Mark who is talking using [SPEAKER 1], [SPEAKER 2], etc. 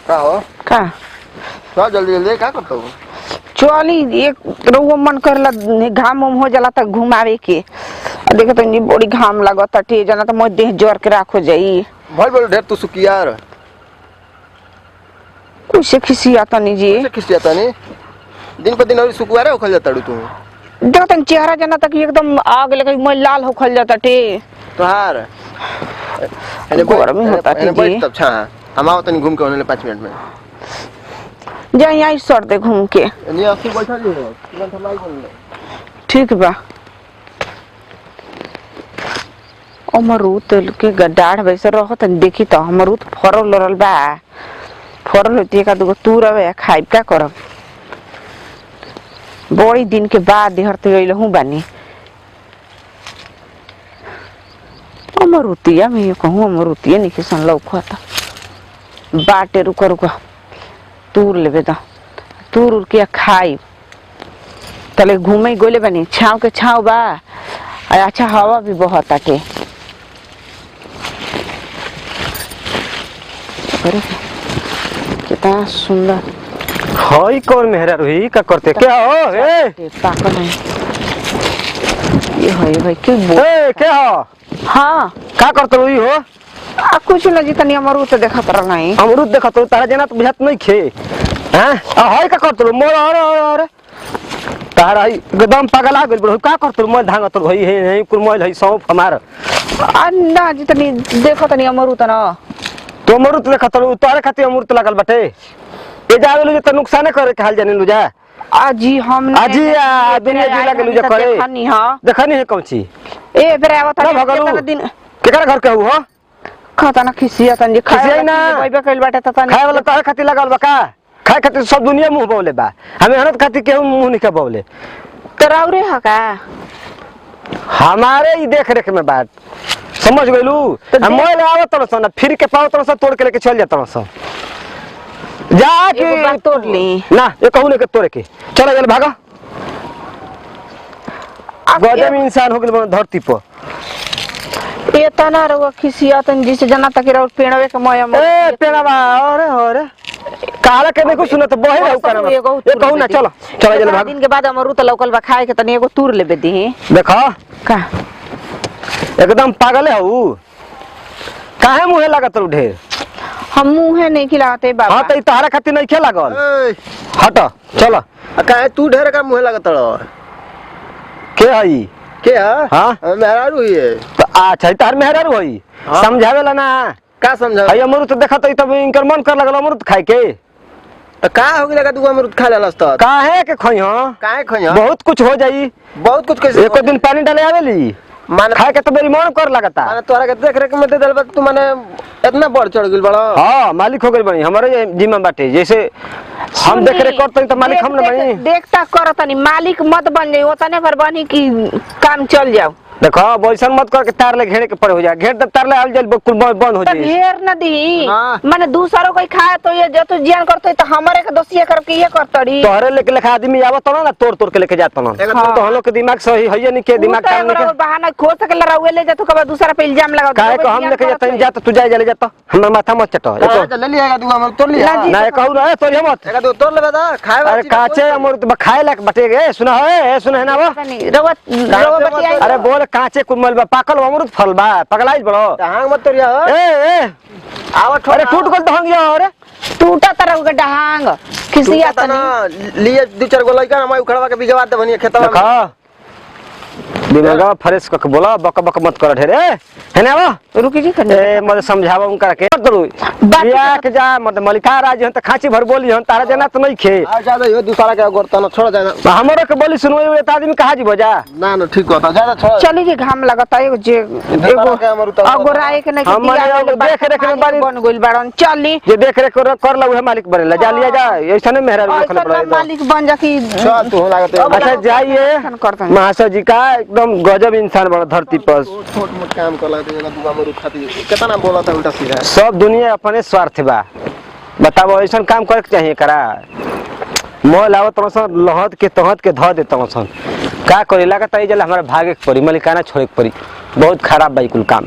[SPEAKER 1] का हो
[SPEAKER 2] का
[SPEAKER 1] तो जल्दी जल्दी का करता हूँ।
[SPEAKER 2] चली एक रोगो मन करला घाम उम हो जाला त घुमावे के देखो तो नहीं बड़ी घाम लागत टे जना तो मैं देह जोर के राखो जाई
[SPEAKER 1] भाई बोल ढेर तू सुकियार
[SPEAKER 2] कुछ खिसिया तनी जी
[SPEAKER 1] कैसे खिसियाता नहीं दिन पर दिन और सुकुआरे उखल जाता तू
[SPEAKER 2] देखो तो चेहरा जना तक एकदम आग लगे मैं लाल होखल जाता टे
[SPEAKER 1] तोहार
[SPEAKER 2] गर्मी होता टे जी
[SPEAKER 1] बैठ तब छा हम आओ तनी घूम के होने 5 मिनट में
[SPEAKER 2] जा यहाँ सर दे घूम के
[SPEAKER 1] नहीं असली बैठा जी हो तुरंत हम आई बोल
[SPEAKER 2] ठीक बा अमरूद के गड्ढाड़ वैसे रहत देखी तो अमरूद फरल लरल बा फरल होती का दुगो तूरवे खाइब का करब बड़ी दिन के बाद देहरते गइलहु बानी अमरूतिया में कहूँ अमरूतिया नहीं किसन लौखता बाटे रुका रुका तूर लेबे दा तूर उर के खाई तले घूमे गोले बनी छाव के छाव बा अच्छा हवा भी बहुत आटे कितना सुंदर
[SPEAKER 3] हई कौन मेहरा रोही का करते क्या हो ए
[SPEAKER 2] पाकल है ये है भाई क्यों
[SPEAKER 3] ए क्या हो
[SPEAKER 2] हाँ
[SPEAKER 3] का करते रोही हो
[SPEAKER 2] आ कुछ ना जितनी अमरूद तो देखा तर नहीं
[SPEAKER 3] अमरूद देखा तो तारा जना तो बुझात नहीं खे हैं आ हई का करते मोर अरे तारा एकदम पागल आ गेल बड़ो का करते मोर धांग तो भई है कुरमल है सौंफ हमार
[SPEAKER 2] अंडा जितनी देखो तनी अमरूद ना
[SPEAKER 3] तो अमरूद देखा तो तोरे खातिर अमरूद लगल बाटे ए जावे लो तो नुकसान करे के हाल जाने लो जा
[SPEAKER 2] आजी हमने
[SPEAKER 3] आजी दुनिया जिला के लुजा करे
[SPEAKER 2] देखनी हां
[SPEAKER 3] देखनी है कौन सी
[SPEAKER 2] ए फिर आवत
[SPEAKER 3] कितना
[SPEAKER 2] दिन
[SPEAKER 3] केकरा घर के हो
[SPEAKER 2] खाता ना खिसिया तन जे
[SPEAKER 3] खिसिया ना
[SPEAKER 2] भाई कइल बाटे त
[SPEAKER 3] खाए वाला तोरे खातिर लगल बा का खाए खातिर सब दुनिया मुंह बोले बा हमें हनत खातिर केहू मुंह नहीं के बोले
[SPEAKER 2] तराउरे हका
[SPEAKER 3] हमारे ही देख रेख में बात समझ गइलू मोल आवत तोर सन फिर के पाव तोर सन तोड़ के लेके चल जात तोर सन जा के
[SPEAKER 2] तोड़ ली
[SPEAKER 3] ना ये कहू ने के तोड़ के चल चल भागा गजब इंसान हो गेल धरती पर
[SPEAKER 2] ये तना रो खिसिया तन जिसे जना तक रो पेड़वे के मोया
[SPEAKER 3] ए पेड़वा अरे काला के देखो सुन तो बहे रहू करम ये कहू ना चलो चल चल भाग
[SPEAKER 2] दिन के बाद अमरूद लौकल बा खाए के तनी एगो तूर लेबे दी
[SPEAKER 3] देखो
[SPEAKER 2] का
[SPEAKER 3] एकदम पागल है हूँ काहे मुहे लागत रू ढेर
[SPEAKER 2] हम मुंह नहीं खिलाते बाबा
[SPEAKER 3] हां त तहरा खातिर नहीं खे लागल हट चल
[SPEAKER 1] काहे तू ढेर का मुहे लगत रह
[SPEAKER 3] के हई
[SPEAKER 1] के है
[SPEAKER 3] हां
[SPEAKER 1] मेहरारू ही है
[SPEAKER 3] तो अच्छा तार मेहरारू हई समझावेला ना
[SPEAKER 1] का समझा
[SPEAKER 3] हई अमरूद देखत तब इनकर मन कर लगल अमरूद खाए के
[SPEAKER 1] का हो गेला तू अमरूद खा लेलस त
[SPEAKER 3] काहे के खई हां
[SPEAKER 1] काहे खई
[SPEAKER 3] बहुत कुछ हो जाई
[SPEAKER 1] बहुत कुछ कैसे
[SPEAKER 3] एको दिन पानी डाले आवेली
[SPEAKER 1] माने
[SPEAKER 3] खाए के तो मेरी मन कर लगता
[SPEAKER 1] माने तोरा के देख रेख में दे देलबा तू माने इतना बढ़ चढ़ गेल बड़ा
[SPEAKER 3] हां मालिक हो गेल बनी हमारे जिम्मा बाटे जैसे हम देख रेख करते तो मालिक हम ना बनी
[SPEAKER 2] देखता करतनी मालिक मत बन जाई ओतने पर बनी कि काम चल जाओ
[SPEAKER 3] देखो वैसन मत कर के तार ले घेरे के पड़े हो जाए घेर दे तार ले आल जल बिल्कुल बंद हो जाए
[SPEAKER 2] ढेर न दी माने दूसरों कोई खाए तो ये जो तू जियान करते तो हमारे के दोस्तिया कर के ये करतड़ी
[SPEAKER 3] तोहरे लेके लेखा आदमी आवत ना तोड़ तोड़ के लेके जात ना तो हम लोग के दिमाग सही है नहीं के दिमाग काम नहीं
[SPEAKER 2] बहाना खोज सके रहुए ले जा तो कब दूसरा पे इल्जाम लगा
[SPEAKER 3] काहे को हम लेके जाते जा तू जाए ले जाता हमर माथा मत चटो
[SPEAKER 1] ले लिएगा तू अमरूद तोड़ लिया
[SPEAKER 3] ना कहू ना तोड़ मत
[SPEAKER 1] एक दो तोड़ लेबे दा खाए
[SPEAKER 3] अरे काचे अमरूद खाए लायक बटे गे सुना है सुना है ना वो अरे बोल काचे कुमल पाकल अमरूद फल बा पगलाइल बड़ो
[SPEAKER 1] हां मत तोड़िया
[SPEAKER 3] ए
[SPEAKER 1] आवत
[SPEAKER 3] अरे टूट गल ढंग गया अरे
[SPEAKER 2] टूटा तरह के डहांग खिसिया
[SPEAKER 1] ना लिए दो चार गो लइका हम उखड़वा के बिजवा दे बनिए खेतवा
[SPEAKER 3] देखा दिमागा फ्रेश क के बोला बक बक मत कर ढेरे है ना वो
[SPEAKER 2] रुकी जी
[SPEAKER 3] ए मत समझावा उनका के करू बिया के जा मत मलिका राज हन त खाची भर बोली हन तारा जना त नहीं खे
[SPEAKER 1] आ ज्यादा यो दूसरा के गोरता छोड़ जाना
[SPEAKER 3] हमरो के बोली सुनवे त आदमी कहा जी बजा
[SPEAKER 1] ना ना ठीक होता ज्यादा छोड़
[SPEAKER 2] चली जी घाम लगता एगो जे एगो अगोराए के नहीं
[SPEAKER 3] हम देख रेख में बारी
[SPEAKER 2] बन गइल बाड़न चली
[SPEAKER 3] जे देख रेख कर लो मालिक बनेला जा लिया जा ऐसने मेहरा रखल पड़ा
[SPEAKER 2] मालिक बन जा की
[SPEAKER 1] चल तू लागत
[SPEAKER 3] अच्छा जाइए महाशय जी का एकदम गजब इंसान बड़ा धरती पर
[SPEAKER 1] छोट मोट काम कर लागत ना तू अमरूद खाती कितना बोला था उल्टा सीधा
[SPEAKER 3] सब दुनिया अपने स्वार्थ बा बताओ ऐसा काम करे के चाहिए करा मोल आवत तमसन लहत के तहत के ध दे तमसन का करी लागत आई जला हमारा भागे के पड़ी मलिकाना छोड़े के पड़ी बहुत खराब बाई कुल काम।